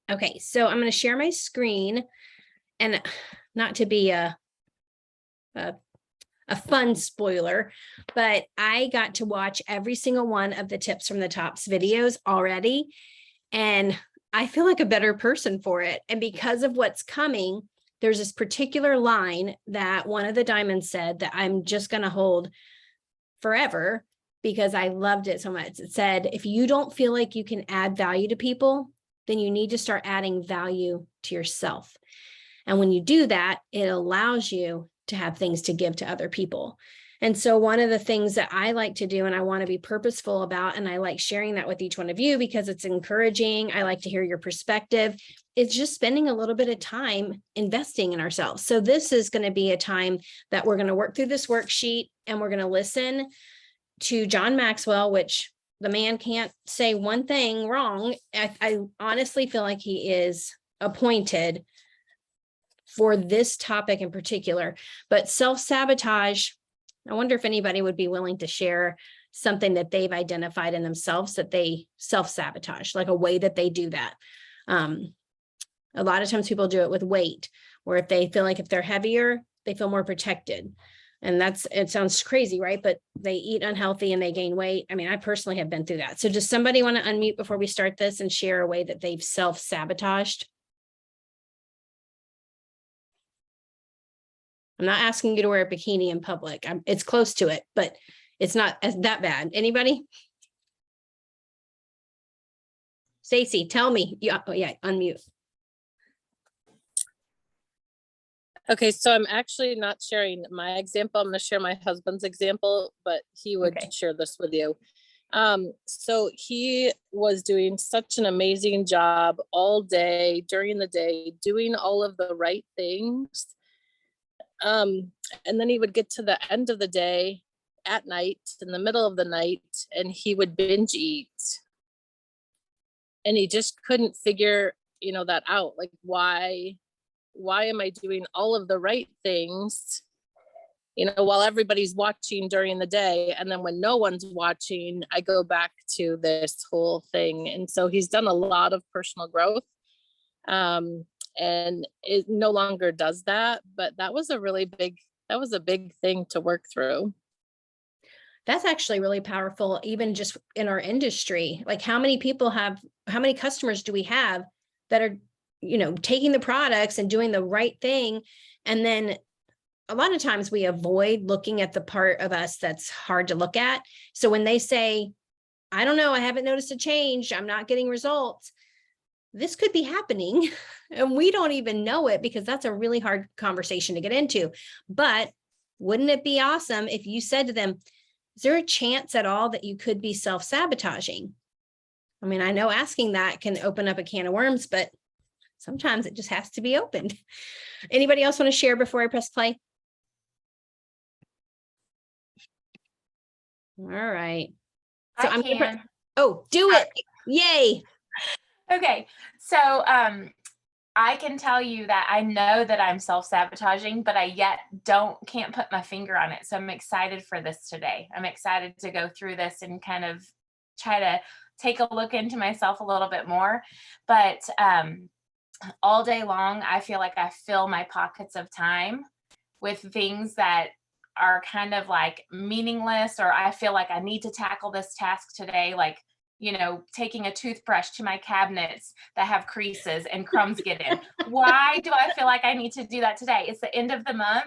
Okay, so I'm going to share my screen, and not to be a fun spoiler, but I got to watch every single one of the Tips from the Tops videos already, and I feel like a better person for it. And because of what's coming, there's this particular line that one of the diamonds said that I'm just going to hold forever because I loved it so much. It said, if you don't feel like you can add value to people, then you need to start adding value to yourself. And when you do that, it allows you to have things to give to other people. And so one of the things that I like to do, and I want to be purposeful about, and I like sharing that with each one of you because it's encouraging. I like to hear your perspective. It's just spending a little bit of time investing in ourselves. So this is going to be a time that we're going to work through this worksheet, and we're going to listen to John Maxwell, which the man can't say one thing wrong. I honestly feel like he is appointed for this topic in particular. But self-sabotage, I wonder if anybody would be willing to share something that they've identified in themselves that they self-sabotage, like a way that they do that. A lot of times people do it with weight, where if they feel like if they're heavier, they feel more protected. And it sounds crazy, right? But they eat unhealthy and they gain weight. I mean, I personally have been through that. So does somebody want to unmute before we start this and share a way that they've self-sabotaged? I'm not asking you to wear a bikini in public. It's close to it, but it's not that bad. Anybody? Stacy, tell me. Oh yeah, unmute. Okay, so I'm actually not sharing my example. I'm going to share my husband's example, but he would share this with you. So he was doing such an amazing job all day, during the day, doing all of the right things. And then he would get to the end of the day at night, in the middle of the night, and he would binge eat. And he just couldn't figure, that out. Like, why am I doing all of the right things, while everybody's watching during the day? And then when no one's watching, I go back to this whole thing. And so he's done a lot of personal growth. And it no longer does that, but that was a big thing to work through. That's actually really powerful, even just in our industry. Like how many customers do we have that are, taking the products and doing the right thing? And then a lot of times we avoid looking at the part of us that's hard to look at. So when they say, I don't know, I haven't noticed a change, I'm not getting results, this could be happening and we don't even know it, because that's a really hard conversation to get into. But wouldn't it be awesome if you said to them, is there a chance at all that you could be self-sabotaging? I mean, I know asking that can open up a can of worms, but sometimes it just has to be opened. Anybody else want to share before I press play? All right. So I'm gonna do it. Yay. Okay. So I can tell you that I know that I'm self-sabotaging, but I can't put my finger on it. So I'm excited for this today. I'm excited to go through this and kind of try to take a look into myself a little bit more. But all day long, I feel like I fill my pockets of time with things that are kind of like meaningless, or I feel like I need to tackle this task today, like, taking a toothbrush to my cabinets that have creases and crumbs get in. Why do I feel like I need to do that today? It's the end of the month.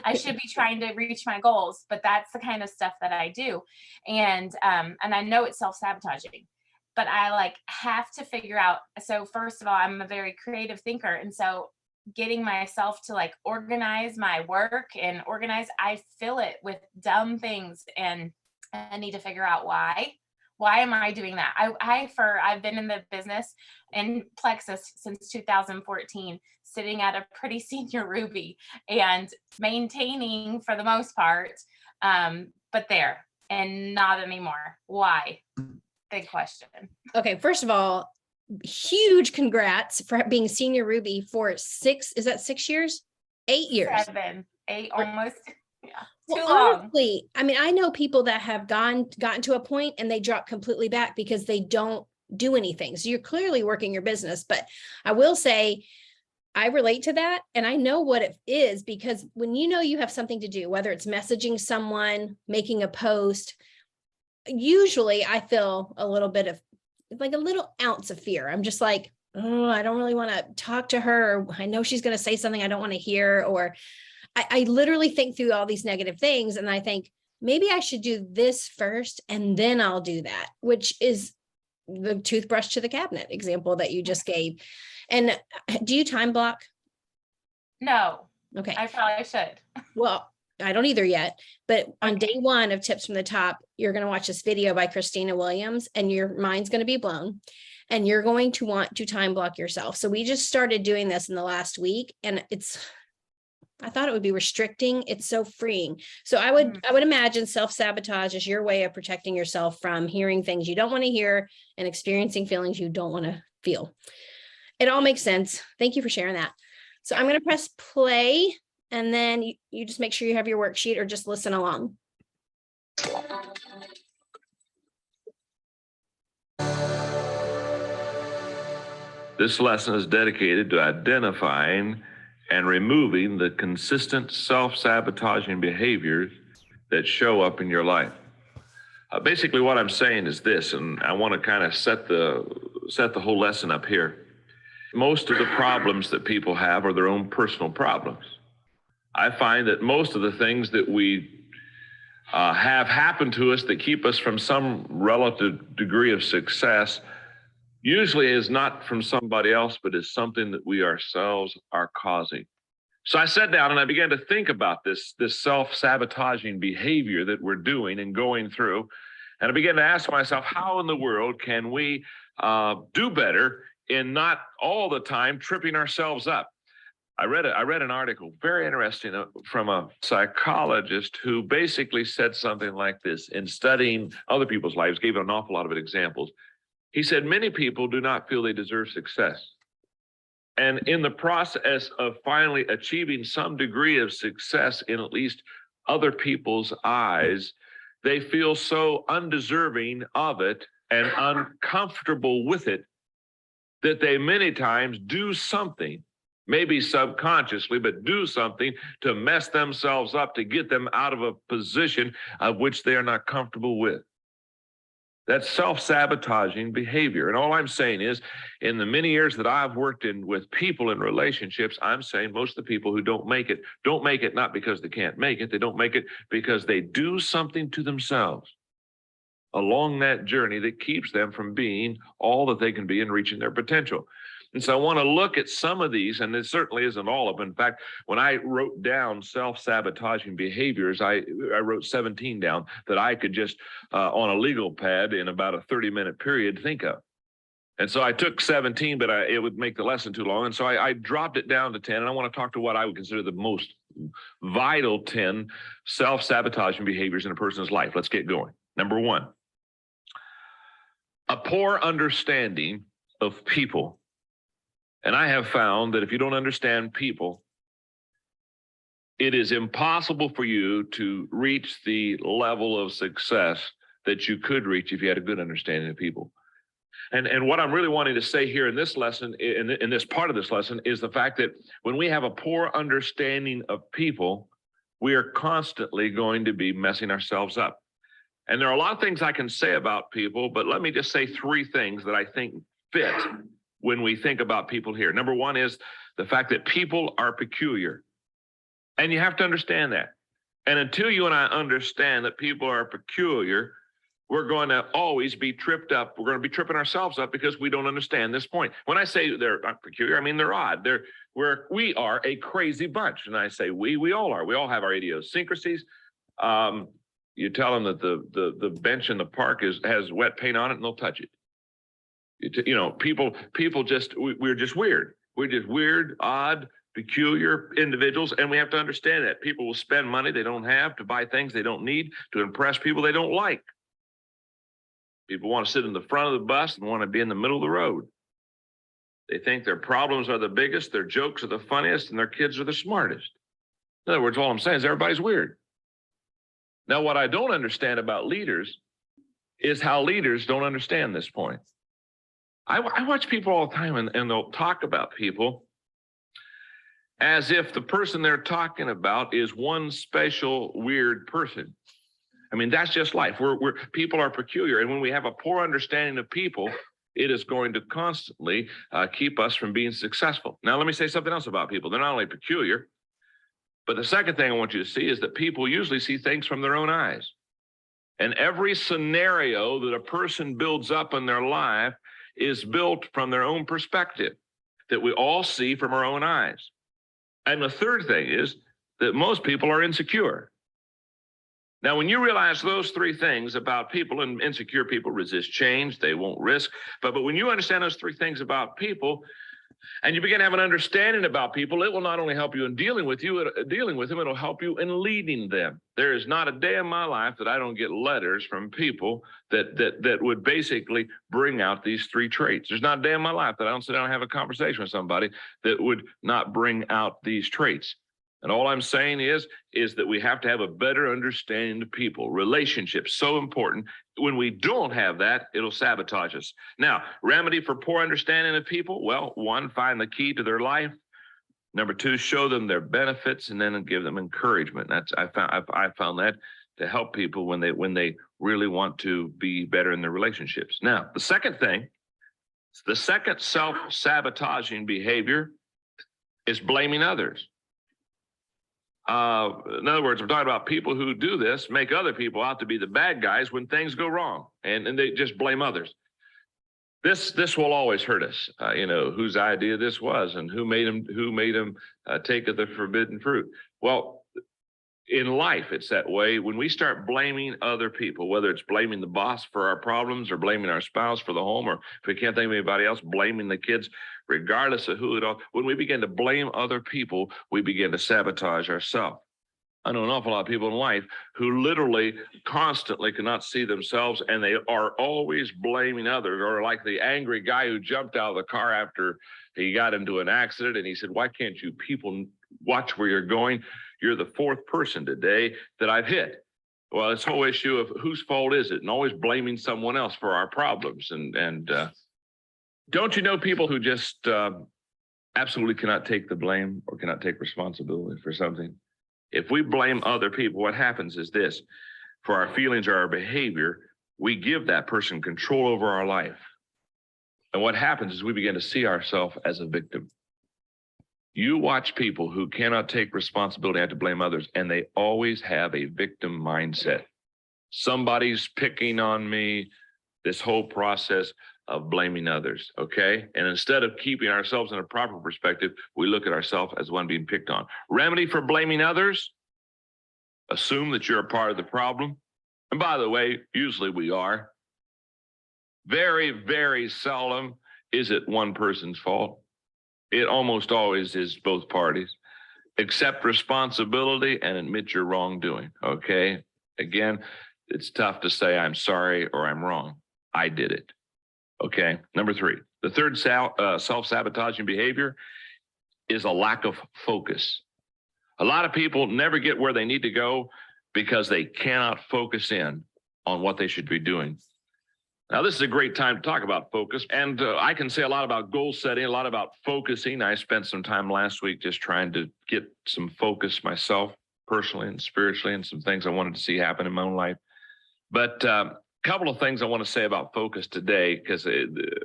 I should be trying to reach my goals, but that's the kind of stuff that I do. And I know it's self-sabotaging, but I have to figure out. So first of all, I'm a very creative thinker. And so getting myself to organize my work and I fill it with dumb things, and I need to figure out why. Why am I doing that? I've been in the business in Plexus since 2014, sitting at a pretty senior Ruby and maintaining for the most part, but there and not anymore. Why? Big question. Okay, first of all, huge congrats for being senior Ruby for 6 years? 8 years. 7, 8, almost. Yeah. Well, honestly, I mean, I know people that have gotten to a point and they drop completely back because they don't do anything. So you're clearly working your business. But I will say, I relate to that, and I know what it is, because when you know you have something to do, whether it's messaging someone, making a post, usually I feel a little bit of like a little ounce of fear. I'm just like, oh, I don't really want to talk to her. Or I know she's going to say something I don't want to hear. Or I literally think through all these negative things, and I think maybe I should do this first and then I'll do that, which is the toothbrush to the cabinet example that you just gave. And do you time block? No, Okay. I probably should. Well, I don't either yet, but on day one of Tips from the Top, you're going to watch this video by Christina Williams, and your mind's going to be blown, and you're going to want to time block yourself. So we just started doing this in the last week, and I thought it would be restricting. It's so freeing. So I would imagine self-sabotage is your way of protecting yourself from hearing things you don't want to hear and experiencing feelings you don't want to feel. It all makes sense. Thank you for sharing that. So I'm going to press play, and then you just make sure you have your worksheet or just listen along. This lesson is dedicated to identifying and removing the consistent self-sabotaging behaviors that show up in your life. Basically, what I'm saying is this, and I want to kind of set the whole lesson up here. Most of the problems that people have are their own personal problems. I find that most of the things that we have happen to us that keep us from some relative degree of success usually is not from somebody else, but is something that we ourselves are causing. So I sat down and I began to think about this self-sabotaging behavior that we're doing and going through. And I began to ask myself, how in the world can we do better in not all the time tripping ourselves up? I read an article, very interesting, from a psychologist who basically said something like this in studying other people's lives, gave an awful lot of examples. He said, many people do not feel they deserve success. And in the process of finally achieving some degree of success in at least other people's eyes, they feel so undeserving of it and uncomfortable with it that they many times do something, maybe subconsciously, but do something to mess themselves up, to get them out of a position of which they are not comfortable with. That's self-sabotaging behavior. And all I'm saying is, in the many years that I've worked with people in relationships, I'm saying most of the people who don't make it not because they can't make it. They don't make it because they do something to themselves along that journey that keeps them from being all that they can be and reaching their potential. And so I want to look at some of these, and it certainly isn't all of them. In fact, when I wrote down self-sabotaging behaviors, I wrote 17 down that I could just, on a legal pad in about a 30-minute period, think of. And so I took 17, but it would make the lesson too long. And so I dropped it down to 10, and I want to talk to what I would consider the most vital 10 self-sabotaging behaviors in a person's life. Let's get going. Number one, a poor understanding of people. And I have found that if you don't understand people, it is impossible for you to reach the level of success that you could reach if you had a good understanding of people. And what I'm really wanting to say here in this lesson, in this part of this lesson, is the fact that when we have a poor understanding of people, we are constantly going to be messing ourselves up. And there are a lot of things I can say about people, but let me just say three things that I think fit when we think about people here. Number one is the fact that people are peculiar. And you have to understand that. And until you and I understand that people are peculiar, we're going to always be tripped up. We're going to be tripping ourselves up because we don't understand this point. When I say they're peculiar, I mean they're odd. We are a crazy bunch. And I say we all are. We all have our idiosyncrasies. You tell them that the bench in the park has wet paint on it and they'll touch it. People just, we're just weird. We're just weird, odd, peculiar individuals. And we have to understand that people will spend money they don't have to buy things they don't need to impress people they don't like. People want to sit in the front of the bus and want to be in the middle of the road. They think their problems are the biggest, their jokes are the funniest, and their kids are the smartest. In other words, all I'm saying is everybody's weird. Now, what I don't understand about leaders is how leaders don't understand this point. I watch people all the time and they'll talk about people as if the person they're talking about is one special weird person. I mean, that's just life. People are peculiar. And when we have a poor understanding of people, it is going to constantly keep us from being successful. Now, let me say something else about people. They're not only peculiar, but the second thing I want you to see is that people usually see things from their own eyes. And every scenario that a person builds up in their life is built from their own perspective that we all see from our own eyes. And the third thing is that most people are insecure. Now, when you realize those three things about people, and insecure people resist change, they won't risk. But when you understand those three things about people, and you begin to have an understanding about people, it will not only help you in dealing with them, it'll help you in leading them. There is not a day in my life that I don't get letters from people that would basically bring out these three traits. There's not a day in my life that I don't sit down and have a conversation with somebody that would not bring out these traits. And all I'm saying is that we have to have a better understanding of people. Relationships, so important. When we don't have that, it'll sabotage us. Now, remedy for poor understanding of people? Well, one, find the key to their life. Number two, show them their benefits, and then give them encouragement. I found that to help people when they really want to be better in their relationships. Now, the second self-sabotaging behavior is blaming others. In other words, I'm talking about people who do this, make other people out to be the bad guys when things go wrong, and they just blame others. This will always hurt us, whose idea this was and who made him take of the forbidden fruit. Well, in life, it's that way. When we start blaming other people, whether it's blaming the boss for our problems or blaming our spouse for the home, or if we can't think of anybody else, blaming the kids, regardless of who it all, when we begin to blame other people, we begin to sabotage ourselves. I know an awful lot of people in life who literally constantly cannot see themselves, and they are always blaming others, or like the angry guy who jumped out of the car after he got into an accident, and he said, "Why can't you people watch where you're going? You're the fourth person today that I've hit." Well, this whole issue of whose fault is it, and always blaming someone else for our problems. And don't you know people who just absolutely cannot take the blame or cannot take responsibility for something? If we blame other people, what happens is this: for our feelings or our behavior, we give that person control over our life. And what happens is we begin to see ourselves as a victim. You watch people who cannot take responsibility, have to blame others, and they always have a victim mindset. Somebody's picking on me, this whole process of blaming others, okay? And instead of keeping ourselves in a proper perspective, we look at ourselves as one being picked on. Remedy for blaming others: assume that you're a part of the problem. And by the way, usually we are. Very, very seldom is it one person's fault. It almost always is both parties. Accept responsibility and admit your wrongdoing, okay? Again, it's tough to say I'm sorry or I'm wrong. I did it, okay? Number three, the third self-sabotaging behavior is a lack of focus. A lot of people never get where they need to go because they cannot focus in on what they should be doing. Now, this is a great time to talk about focus, and I can say a lot about goal setting, a lot about focusing. I spent some time last week just trying to get some focus myself, personally and spiritually, and some things I wanted to see happen in my own life. But a couple of things I want to say about focus today, because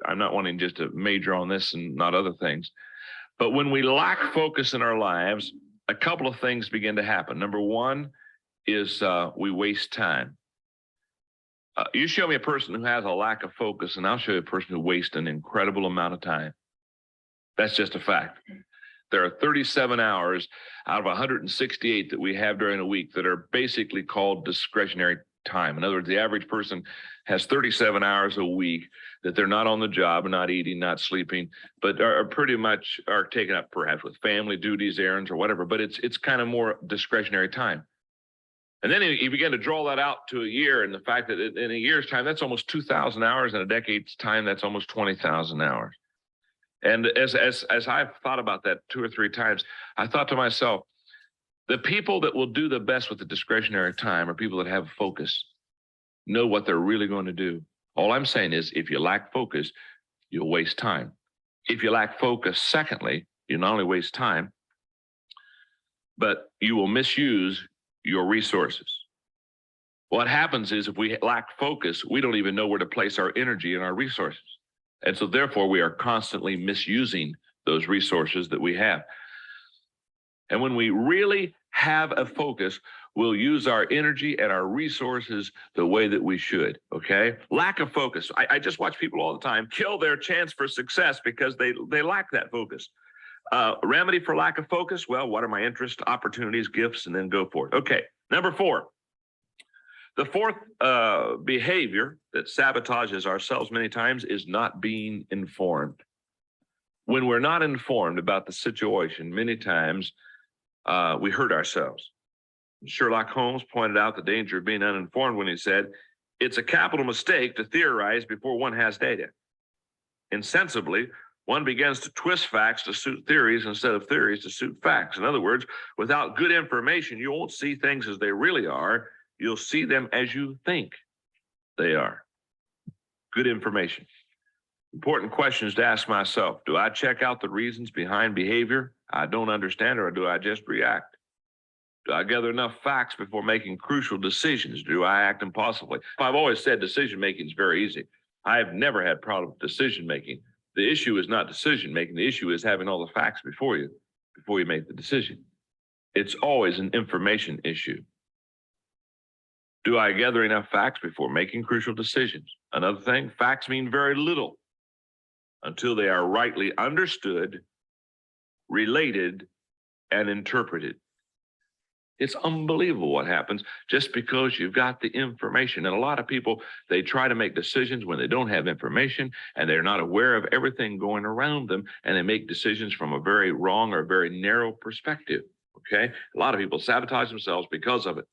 I'm not wanting just to major on this and not other things. But when we lack focus in our lives, a couple of things begin to happen. Number one is we waste time. You show me a person who has a lack of focus, and I'll show you a person who wastes an incredible amount of time. That's just a fact. There are 37 hours out of 168 that we have during a week that are basically called discretionary time. In other words, the average person has 37 hours a week that they're not on the job, not eating, not sleeping, but are pretty much are taken up perhaps with family duties, errands, or whatever. But it's kind of more discretionary time. And then you begin to draw that out to a year, and the fact that in a year's time, that's almost 2,000 hours. In a decade's time, that's almost 20,000 hours. And as I've thought about that 2 or 3 times, I thought to myself, the people that will do the best with the discretionary time are people that have focus, know what they're really going to do. All I'm saying is, if you lack focus, you'll waste time. If you lack focus, secondly, you not only waste time, but you will misuse your resources. What happens is if we lack focus, we don't even know where to place our energy and our resources. And so therefore we are constantly misusing those resources that we have. And when we really have a focus, we'll use our energy and our resources the way that we should, okay? Lack of focus. I just watch people all the time kill their chance for success because they lack that focus. Remedy for lack of focus? Well, what are my interests, opportunities, gifts, and then go for it. Okay, number 4. The fourth behavior that sabotages ourselves many times is not being informed. When we're not informed about the situation, many times we hurt ourselves. Sherlock Holmes pointed out the danger of being uninformed when he said, it's a capital mistake to theorize before one has data. Insensibly, one begins to twist facts to suit theories instead of theories to suit facts. In other words, without good information, you won't see things as they really are. You'll see them as you think they are. Good information. Important questions to ask myself. Do I check out the reasons behind behavior I don't understand, or do I just react? Do I gather enough facts before making crucial decisions? Do I act impulsively? I've always said decision-making is very easy. I have never had problem with decision-making. The issue is not decision-making. The issue is having all the facts before you make the decision. It's always an information issue. Do I gather enough facts before making crucial decisions? Another thing, facts mean very little until they are rightly understood, related, and interpreted. It's unbelievable what happens just because you've got the information. And a lot of people, they try to make decisions when they don't have information and they're not aware of everything going around them, and they make decisions from a very wrong or very narrow perspective, okay? A lot of people sabotage themselves because of it.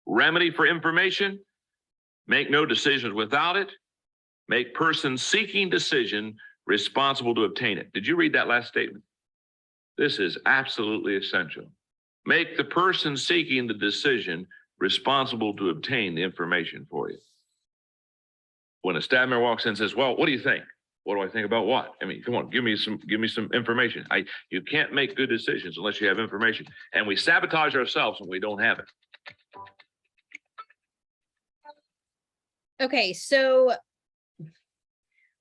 Remedy for information: make no decisions without it. Make person seeking decision responsible to obtain it. Did you read that last statement? This is absolutely essential. Make the person seeking the decision responsible to obtain the information for you. When a staff member walks in and says, well, what do you think? What do I think about what? I mean, come on, give me some information. You can't make good decisions unless you have information. And we sabotage ourselves when we don't have it. Okay, so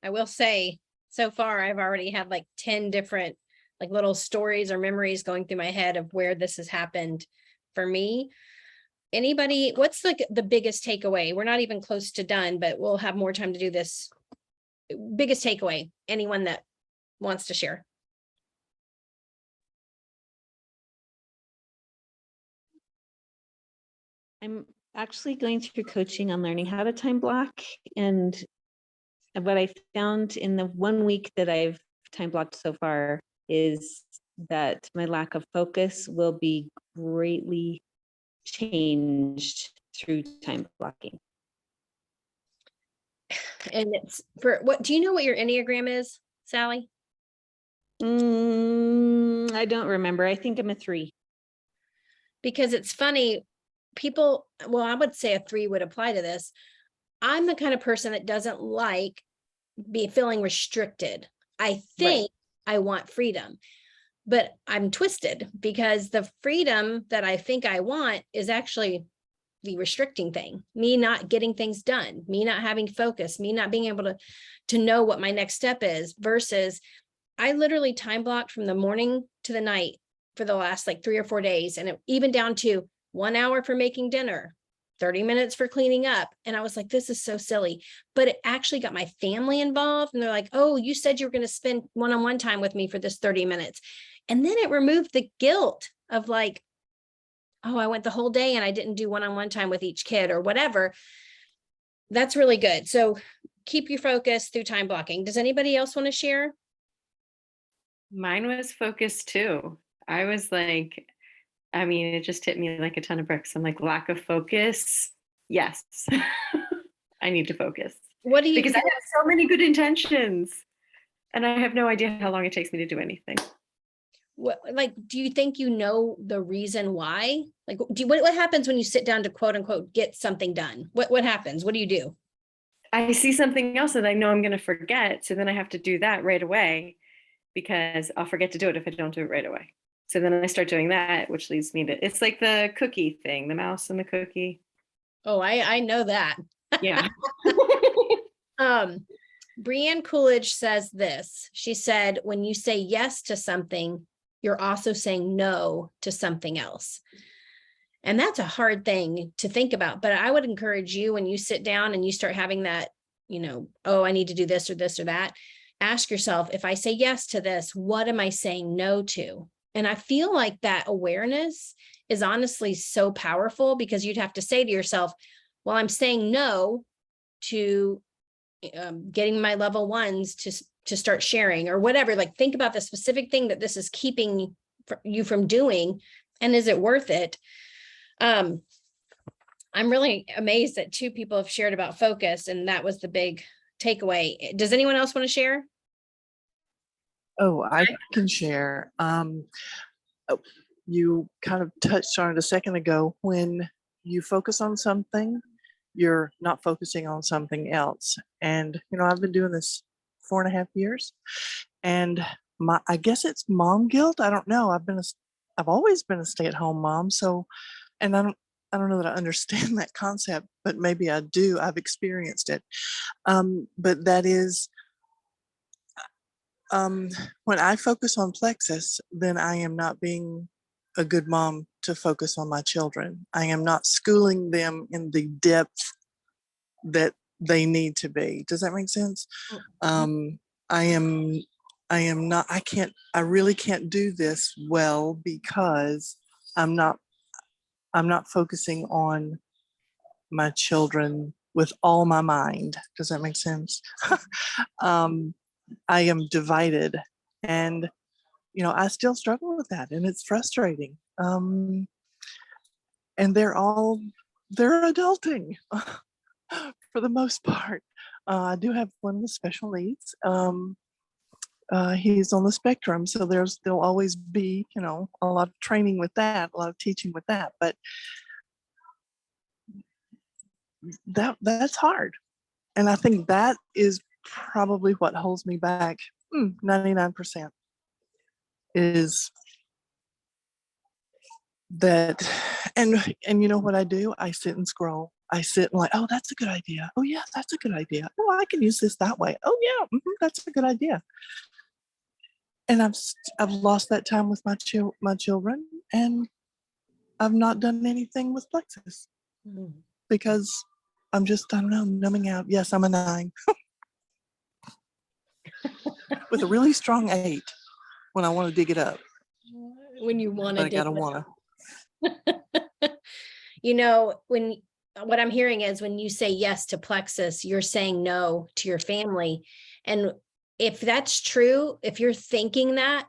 I will say, so far I've already had like 10 different like little stories or memories going through my head of where this has happened for me. Anybody, what's like the biggest takeaway? We're not even close to done, but we'll have more time to do this. Biggest takeaway, anyone that wants to share? I'm actually going through coaching on learning how to time block. And what I found in the 1 week that I've time blocked so far is that my lack of focus will be greatly changed through time blocking. And it's for what, do you know what your Enneagram is, Sally? I don't remember. I think I'm a 3. Because it's funny, people, well, I would say a 3 would apply to this. I'm the kind of person that doesn't like feeling restricted. I think I want freedom, but I'm twisted because the freedom that I think I want is actually the restricting thing, me not getting things done, me not having focus, me not being able to know what my next step is, versus I literally time blocked from the morning to the night for the last like 3 or 4 days. And even down to 1 hour for making dinner, 30 minutes for cleaning up. And I was like, this is so silly, but it actually got my family involved. And they're like, oh, you said you were going to spend one-on-one time with me for this 30 minutes. And then it removed the guilt of like, oh, I went the whole day and I didn't do one-on-one time with each kid or whatever. That's really good. So keep your focus through time blocking. Does anybody else want to share? Mine was focused too. I was like, I mean, it just hit me like a ton of bricks. I'm like, lack of focus. Yes, I need to focus. What do you Because I have so many good intentions and I have no idea how long it takes me to do anything. what, like, do you think you know the reason why? Like, what happens when you sit down to quote unquote get something done? What happens? What do you do? I see something else that I know I'm going to forget. So then I have to do that right away because I'll forget to do it if I don't do it right away. So then I start doing that, which leads me to, it's like the cookie thing, the mouse and the cookie. Oh, I know that. Yeah. Brianne Coolidge says this. She said, when you say yes to something, you're also saying no to something else. And that's a hard thing to think about. But I would encourage you, when you sit down and you start having that, oh, I need to do this or this or that, ask yourself, if I say yes to this, what am I saying no to? And I feel like that awareness is honestly so powerful, because you'd have to say to yourself, well, I'm saying no to getting my level ones to start sharing or whatever. Like, think about the specific thing that this is keeping you from doing, and is it worth it? I'm really amazed that 2 people have shared about focus, and that was the big takeaway. Does anyone else want to share? Oh, I can share. You kind of touched on it a second ago. When you focus on something, you're not focusing on something else. And, I've been doing this 4.5 years, and I guess it's mom guilt. I don't know. I've always been a stay-at-home mom. So, and I don't know that I understand that concept, but maybe I do. I've experienced it. But that is, when I focus on plexus, then I am not being a good mom to focus on my children. I am not schooling them in the depth that they need to be. Does that make sense? I really can't do this well because I'm not focusing on my children with all my mind. Does that make sense? I am divided, and I still struggle with that, and it's frustrating. And they're adulting for the most part. I do have one with special needs. He's on the spectrum, so there'll always be, a lot of training with that, a lot of teaching with that, but that's hard. And I think that is probably what holds me back 99% is that. And you know what I do? I sit and scroll. I sit and like, oh, that's a good idea. Oh yeah, that's a good idea. Oh, I can use this that way. Oh yeah, that's a good idea. And I've lost that time with my children, and I've not done anything with plexus because I'm just, I don't know, numbing out. Yes, I'm a 9 with a really strong 8 when I want to dig it up. When you want to, I gotta wanna. What I'm hearing is, when you say yes to plexus, you're saying no to your family. And if that's true, if you're thinking that,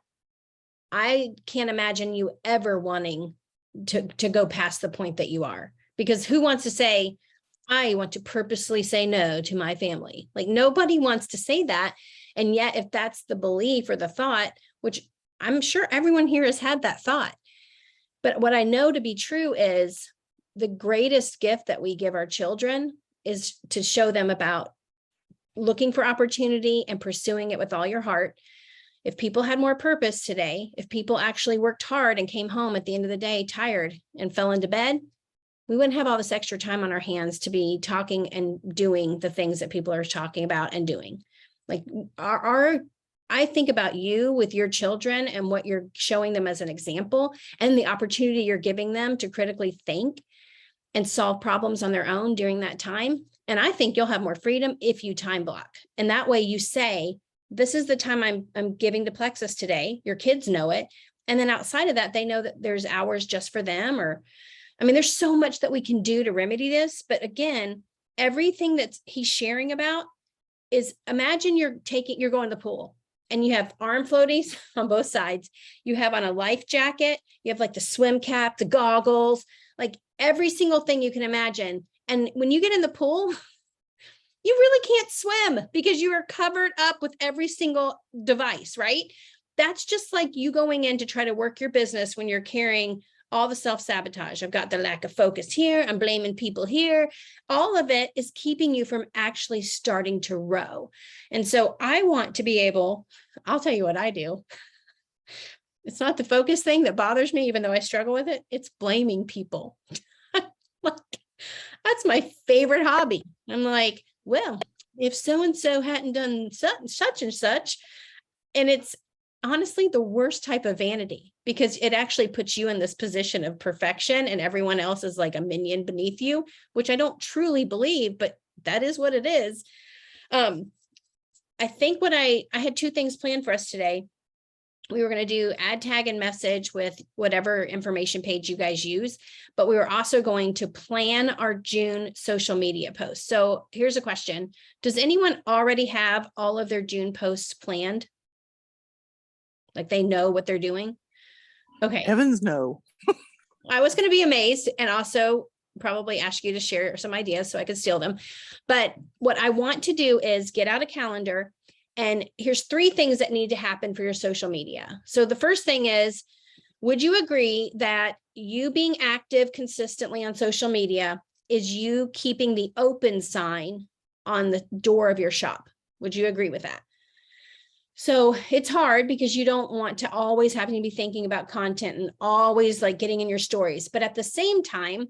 I can't imagine you ever wanting to go past the point that you are, because who wants to say, I want to purposely say no to my family? Like, nobody wants to say that. And yet, if that's the belief or the thought, which I'm sure everyone here has had that thought, but what I know to be true is the greatest gift that we give our children is to show them about looking for opportunity and pursuing it with all your heart. If people had more purpose today, if people actually worked hard and came home at the end of the day tired and fell into bed, we wouldn't have all this extra time on our hands to be talking and doing the things that people are talking about and doing. Like, I think about you with your children and what you're showing them as an example, and the opportunity you're giving them to critically think and solve problems on their own during that time. And I think you'll have more freedom if you time block. And that way you say, this is the time I'm giving to plexus today. Your kids know it. And then outside of that, they know that there's hours just for them. There's so much that we can do to remedy this. But again, everything that he's sharing about is, imagine you're going to the pool and you have arm floaties on both sides. You have on a life jacket. You have like the swim cap, the goggles, like every single thing you can imagine. And when you get in the pool, you really can't swim because you are covered up with every single device, right? That's just like you going in to try to work your business when you're carrying all the self-sabotage. I've got the lack of focus here. I'm blaming people here. All of it is keeping you from actually starting to row. And so I want to be able, I'll tell you what I do. It's not the focus thing that bothers me, even though I struggle with it. It's blaming people. Like, that's my favorite hobby. I'm like, well, if so-and-so hadn't done such and such, and it's honestly the worst type of vanity, because it actually puts you in this position of perfection and everyone else is like a minion beneath you, which I don't truly believe, but that is what it is. I think what I had two things planned for us today. We were going to do add, tag, and message with whatever information page you guys use, but we were also going to plan our June social media posts. So here's a question. Does anyone already have all of their June posts planned? Like they know what they're doing? Okay. Heavens no. I was going to be amazed and also probably ask you to share some ideas so I could steal them. But what I want to do is get out a calendar. And here's 3 things that need to happen for your social media. So the first thing is, would you agree that you being active consistently on social media is you keeping the open sign on the door of your shop? Would you agree with that? So it's hard because you don't want to always having to be thinking about content and always like getting in your stories. But at the same time,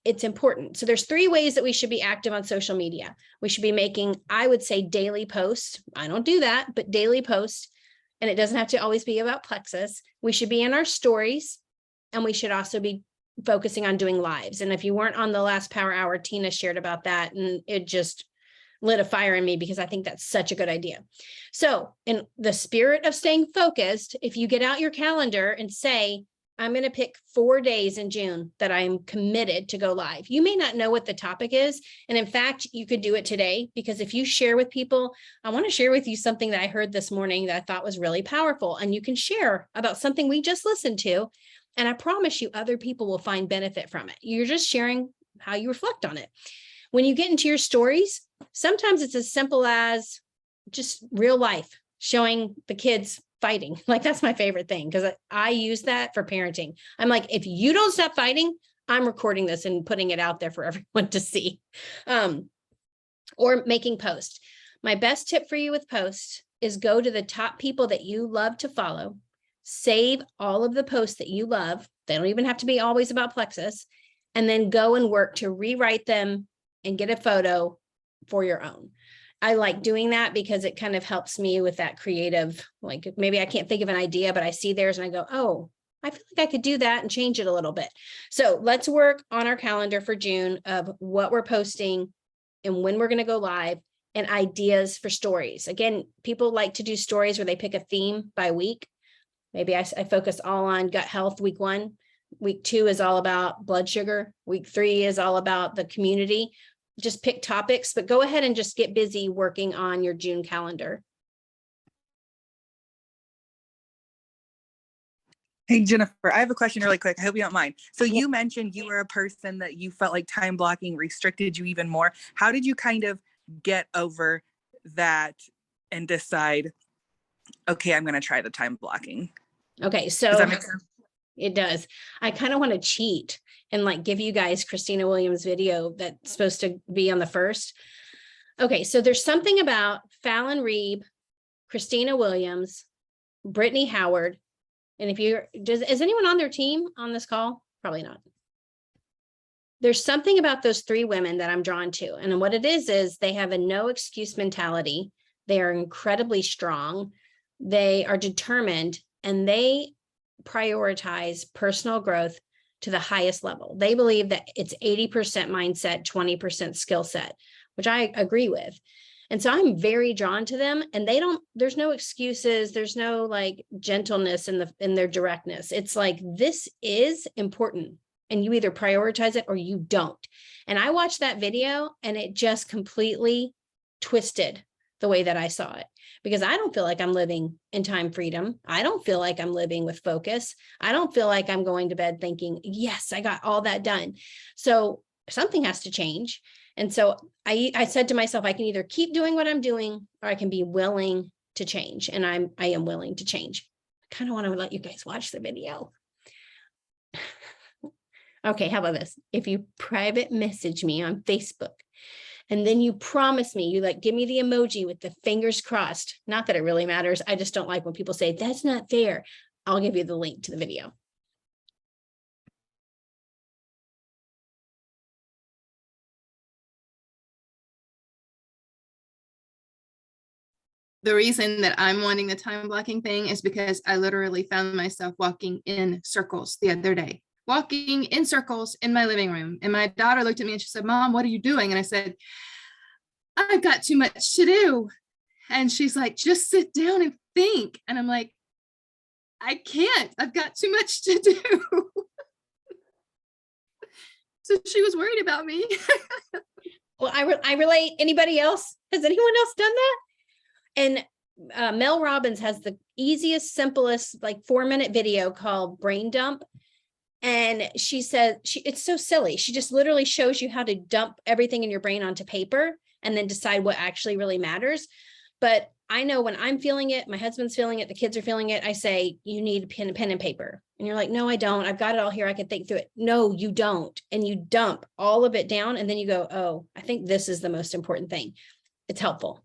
it's important. So there's 3 ways that we should be active on social media. We should be making, I would say, daily posts. I don't do that, but daily posts. And it doesn't have to always be about Plexus. We should be in our stories, and we should also be focusing on doing lives. And if you weren't on the last Power Hour, Tina shared about that, and it just lit a fire in me because I think that's such a good idea. So in the spirit of staying focused, if you get out your calendar and say, I'm going to pick 4 days in June that I'm committed to go live. You may not know what the topic is. And in fact, you could do it today, because if you share with people, I want to share with you something that I heard this morning that I thought was really powerful. And you can share about something we just listened to. And I promise you, other people will find benefit from it. You're just sharing how you reflect on it. When you get into your stories, sometimes it's as simple as just real life, showing the kids fighting. Like that's my favorite thing, because I use that for parenting. I'm like, if you don't stop fighting, I'm recording this and putting it out there for everyone to see. Or making posts. My best tip for you with posts is go to the top people that you love to follow, save all of the posts that you love. They don't even have to be always about Plexus, and then go and work to rewrite them and get a photo for your own. I like doing that because it kind of helps me with that creative, like maybe I can't think of an idea, but I see theirs and I go, oh, I feel like I could do that and change it a little bit. So let's work on our calendar for June of what we're posting and when we're going to go live, and ideas for stories. Again, people like to do stories where they pick a theme by week. Maybe I focus all on gut health week 1. Week 2 is all about blood sugar. Week 3 is all about the community. Just pick topics, but go ahead and just get busy working on your June calendar. Hey, Jennifer, I have a question really quick. I hope you don't mind. So you mentioned you were a person that you felt like time blocking restricted you even more. How did you kind of get over that and decide, okay, I'm going to try the time blocking? Okay, Does so that make sense? it does. I kind of want to cheat and like give you guys Christina Williams' video that's supposed to be on the first. Okay, so there's something about Fallon Reeb, Christina Williams, Brittany Howard. And if you're, is anyone on their team on this call? Probably not. There's something about those 3 women that I'm drawn to. And what it is they have a no excuse mentality. They are incredibly strong. They are determined, and they prioritize personal growth to the highest level. They believe that it's 80% mindset, 20% skill set, which I agree with. And so I'm very drawn to them, and there's no excuses. There's no like gentleness in their directness. It's like, this is important, and you either prioritize it or you don't. And I watched that video and it just completely twisted the way that I saw it, because I don't feel like I'm living in time freedom. I don't feel like I'm living with focus. I don't feel like I'm going to bed thinking, yes, I got all that done. So something has to change. And so I said to myself, I can either keep doing what I'm doing, or I can be willing to change. And I am willing to change. I kind of want to let you guys watch the video. Okay, how about this? If you private message me on Facebook and then you promise me, you like give me the emoji with the fingers crossed. Not that it really matters. I just don't like when people say that's not fair. I'll give you the link to the video. The reason that I'm wanting the time blocking thing is because I literally found myself walking in circles the other day, walking in circles in my living room. And my daughter looked at me and she said, Mom, what are you doing? And I said, I've got too much to do. And she's like, just sit down and think. And I'm like, I can't, I've got too much to do. So she was worried about me. Well, I relate. Anybody else? Has anyone else done that? And Mel Robbins has the easiest, simplest, like 4-minute video called Brain Dump. And she said, it's so silly. She just literally shows you how to dump everything in your brain onto paper and then decide what actually really matters. But I know when I'm feeling it, my husband's feeling it, the kids are feeling it. I say, you need pen and paper. And you're like, no, I don't. I've got it all here. I can think through it. No, you don't. And you dump all of it down. And then you go, oh, I think this is the most important thing. It's helpful.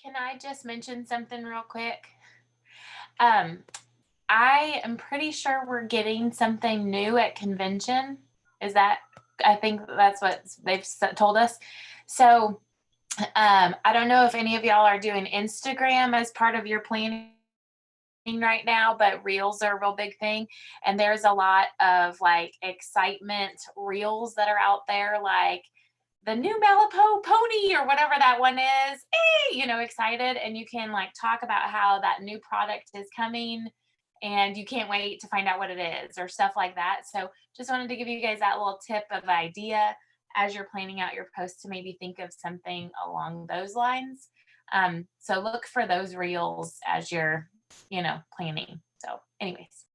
Can I just mention something real quick? I am pretty sure we're getting something new at convention. Is that, I think that's what they've told us. So I don't know if any of y'all are doing Instagram as part of your planning right now, but reels are a real big thing. And there's a lot of like excitement reels that are out there, like the new Malibu pony or whatever that one is, excited. And you can like talk about how that new product is coming and you can't wait to find out what it is or stuff like that. So just wanted to give you guys that little tip of idea as you're planning out your post to maybe think of something along those lines. So look for those reels as you're, planning. So anyways.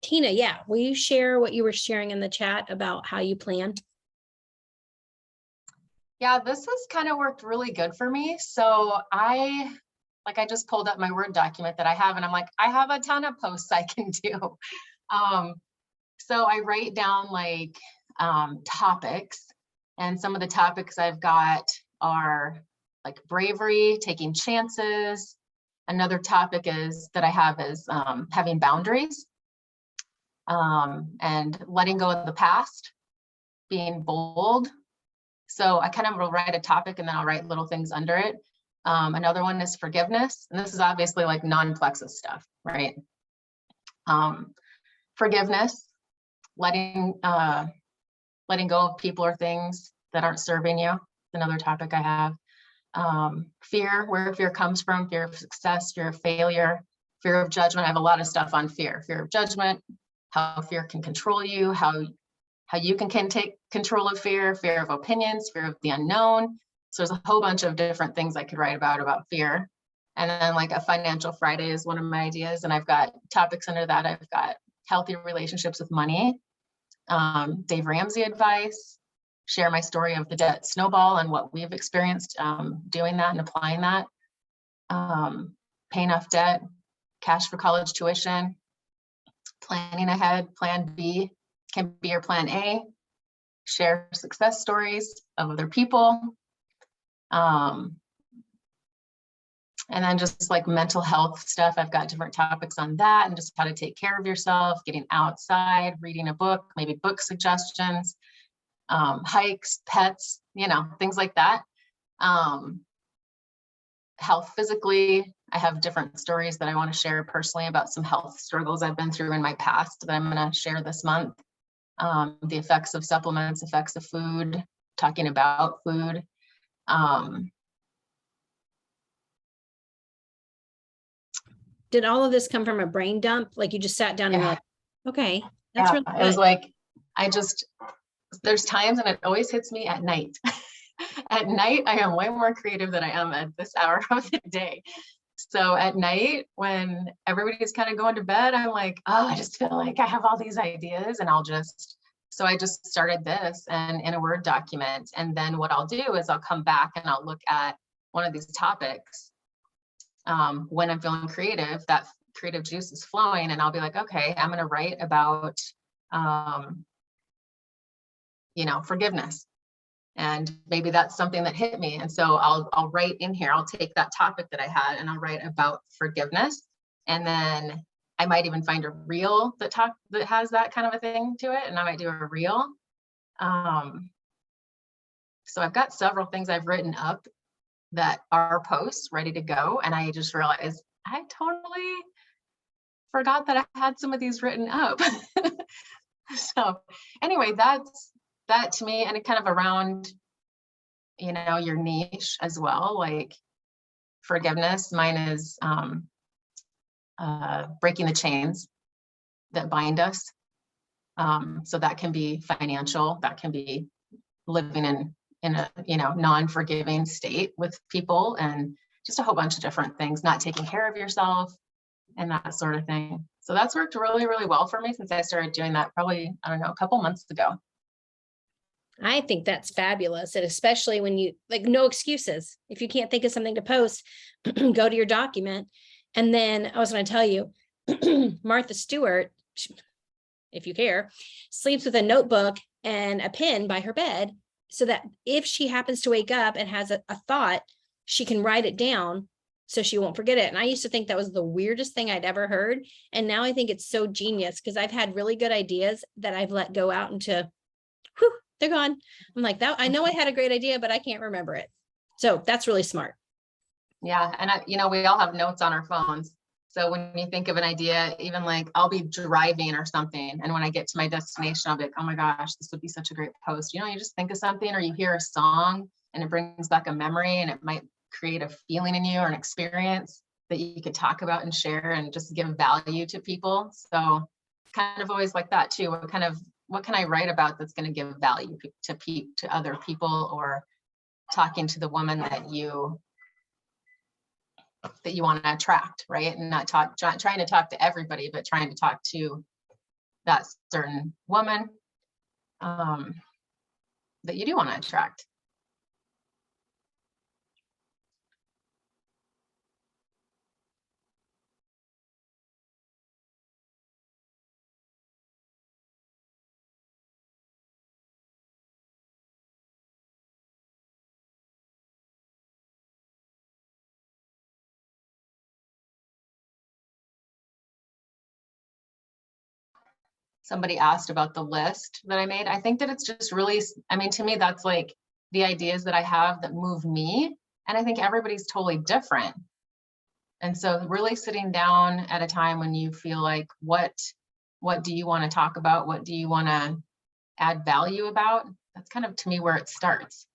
Tina, yeah, will you share what you were sharing in the chat about how you plan? Yeah, this has kind of worked really good for me. So I just pulled up my Word document that I have, and I'm like, I have a ton of posts I can do. So I write down like topics, and some of the topics I've got are like bravery, taking chances. Another topic is that I have is having boundaries, and letting go of the past, being bold. So I kind of will write a topic and then I'll write little things under it. Another one is forgiveness. And this is obviously like non-plexus stuff, right? Forgiveness, letting go of people or things that aren't serving you. Another topic I have. Fear, where fear comes from, fear of success, fear of failure, fear of judgment. I have a lot of stuff on fear of judgment, how fear can control you, how you can take control of fear of opinions, fear of the unknown. So there's a whole bunch of different things I could write about fear. And then like a financial Friday is one of my ideas. And I've got topics under that. I've got healthy relationships with money, Dave Ramsey advice, share my story of the debt snowball and what we've experienced doing that and applying that, paying off debt, cash for college tuition, planning ahead, plan B can be your plan A, share success stories of other people. And then just like mental health stuff, I've got different topics on that and just how to take care of yourself, getting outside, reading a book, maybe book suggestions, hikes, pets, things like that. Health physically, I have different stories that I want to share personally about some health struggles I've been through in my past that I'm going to share this month. The effects of supplements, effects of food, talking about food. Did all of this come from a brain dump? Like you just sat down and Yeah. like, okay, that's really It was good. like, there's times, and it always hits me at night. At night, I am way more creative than I am at this hour of the day. So at night, when everybody's kind of going to bed, I'm like, oh, I just feel like I have all these ideas, and so I just started this and in a Word document. And then what I'll do is I'll come back and I'll look at one of these topics. When I'm feeling creative, that creative juice is flowing, and I'll be like, okay, I'm going to write about, forgiveness. And maybe that's something that hit me. And so I'll write in here, I'll take that topic that I had and I'll write about forgiveness. And then I might even find a reel that has that kind of a thing to it. And I might do a reel. So I've got several things I've written up that are posts ready to go. And I just realized I totally forgot that I had some of these written up. So anyway, that's that to me, and it kind of around, your niche as well, like forgiveness. Mine is breaking the chains that bind us. So that can be financial, that can be living in a non-forgiving state with people, and just a whole bunch of different things, not taking care of yourself and that sort of thing. So that's worked really, really well for me since I started doing that probably, a couple months ago. I think that's fabulous. And especially when you no excuses. If you can't think of something to post, go to your document. And then I was going to tell you, Martha Stewart, if you care, sleeps with a notebook and a pen by her bed so that if she happens to wake up and has a thought, she can write it down so she won't forget it. And I used to think that was the weirdest thing I'd ever heard. And now I think it's so genius because I've had really good ideas that I've let go out into, whew, they're gone. I'm like, that I know I had a great idea, but I can't remember it. So that's really smart. Yeah. And we all have notes on our phones. So when you think of an idea, even like I'll be driving or something, and when I get to my destination, I'll be like, oh my gosh, this would be such a great post. You just think of something, or you hear a song and it brings back a memory, and it might create a feeling in you or an experience that you could talk about and share and just give value to people. So kind of always like that too. What can I write about that's going to give value to other people, or talking to the woman that you want to attract, right? And not trying to talk to everybody, but trying to talk to that certain woman that you do want to attract. Somebody asked about the list that I made. I think that it's just really, I mean, to me, that's like the ideas that I have that move me. And I think everybody's totally different. And so really sitting down at a time when you feel like, what do you want to talk about? What do you want to add value about? That's kind of, to me, where it starts.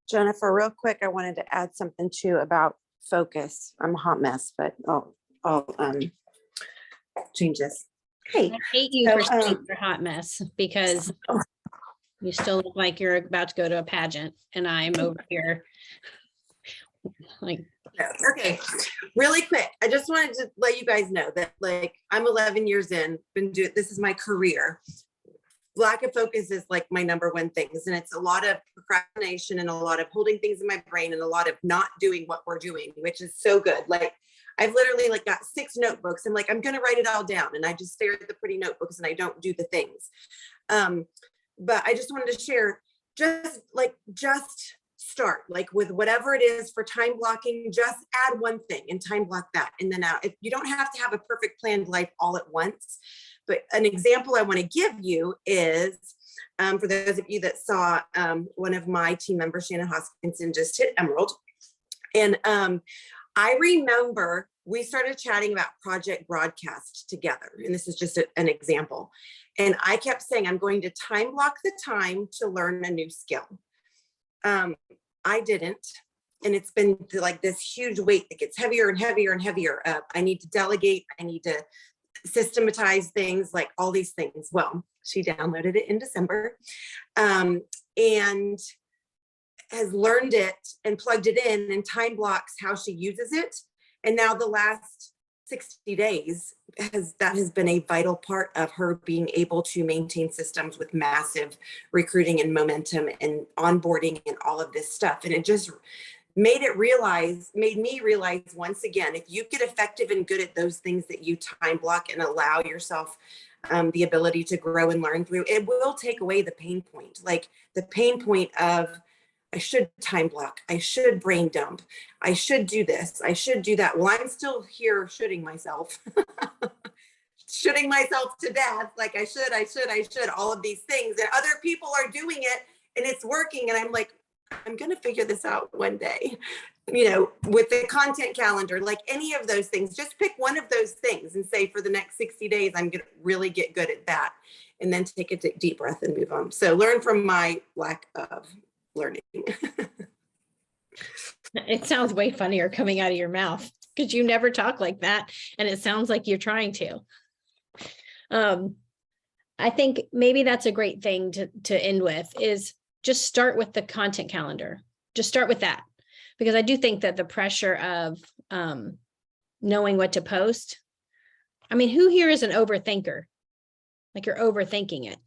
Jennifer, real quick, I wanted to add something too about focus. I'm a hot mess, but I'll change this. Okay. I hate you So, for saying you're a hot mess because you still look like you're about to go to a pageant and I'm over here. Like, okay, really quick. I just wanted to let you guys know that like I'm 11 years in, been doing this is my career. lack of focus is like my number one things. And it's a lot of procrastination and a lot of holding things in my brain and a lot of not doing what we're doing, which is so good. Like I've literally like got 6 notebooks. I'm like, I'm going to write it all down. And I just stare at the pretty notebooks and I don't do the things. But I just wanted to share, just start like with whatever it is for time blocking, just add one thing and time block that. And then if you don't have to have a perfect planned life all at once. But an example I want to give you is, for those of you that saw one of my team members, Shannon Hoskinson, just hit Emerald. And I remember we started chatting about Project Broadcast together. And this is just an example. And I kept saying, I'm going to time block the time to learn a new skill. I didn't. And it's been like this huge weight that gets heavier and heavier and heavier. I need to delegate. I need to systematize things, like all these things. Well, she downloaded it in December and has learned it and plugged it in and time blocks how she uses it. And now the last 60 days has been a vital part of her being able to maintain systems with massive recruiting and momentum and onboarding and all of this stuff. And it just made me realize once again, if you get effective and good at those things that you time block and allow yourself the ability to grow and learn through, it will take away the pain point. Like the pain point of, I should time block, I should brain dump, I should do this, I should do that. Well, I'm still here shooting myself, shooting myself to death. Like I should, all of these things. And other people are doing it and it's working. And I'm like, I'm going to figure this out one day, with the content calendar, like any of those things, just pick one of those things and say, for the next 60 days, I'm going to really get good at that. And then take a deep breath and move on. So learn from my lack of learning. It sounds way funnier coming out of your mouth because you never talk like that. And it sounds like you're trying to. I think maybe that's a great thing to end with, is just start with the content calendar. Just start with that. Because I do think that the pressure of knowing what to post, I mean, who here is an overthinker? Like you're overthinking it.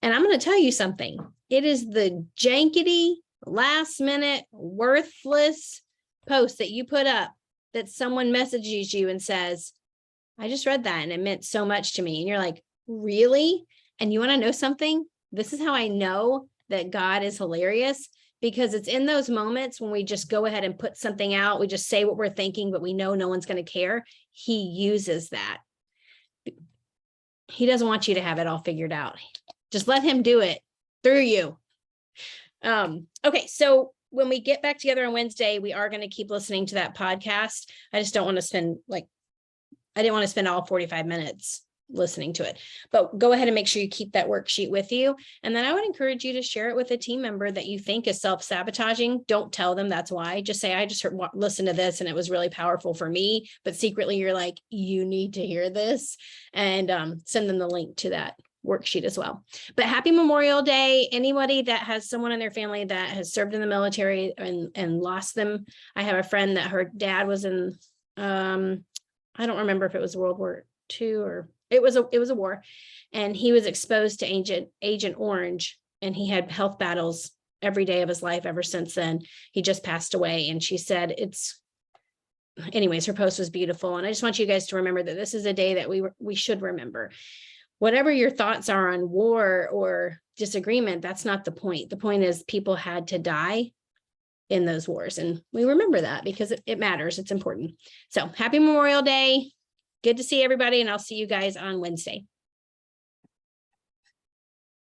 And I'm going to tell you something. It is the jankety, last minute, worthless post that you put up that someone messages you and says, I just read that and it meant so much to me. And you're like, really? And you want to know something? This is how I know that God is hilarious, because it's in those moments when we just go ahead and put something out. We just say what we're thinking, but we know no one's going to care. He uses that. He doesn't want you to have it all figured out. Just let him do it through you. Okay, so when we get back together on Wednesday, we are going to keep listening to that podcast. I just don't want to spend I didn't want to spend all 45 minutes listening to it, but go ahead and make sure you keep that worksheet with you. And then I would encourage you to share it with a team member that you think is self-sabotaging. Don't tell them that's why. Just say, I just listened to this and it was really powerful for me, but secretly you're like, you need to hear this, and send them the link to that worksheet as well. But happy Memorial Day. Anybody that has someone in their family that has served in the military and lost them. I have a friend that her dad was in, I don't remember if it was World War II or it was a war, and he was exposed to Agent Orange, and he had health battles every day of his life ever since then. He just passed away. And she said anyways, her post was beautiful. And I just want you guys to remember that this is a day that we should remember. Whatever your thoughts are on war or disagreement, that's not the point. The point is people had to die in those wars. And we remember that because it matters. It's important. So happy Memorial Day. Good to see everybody. And I'll see you guys on Wednesday.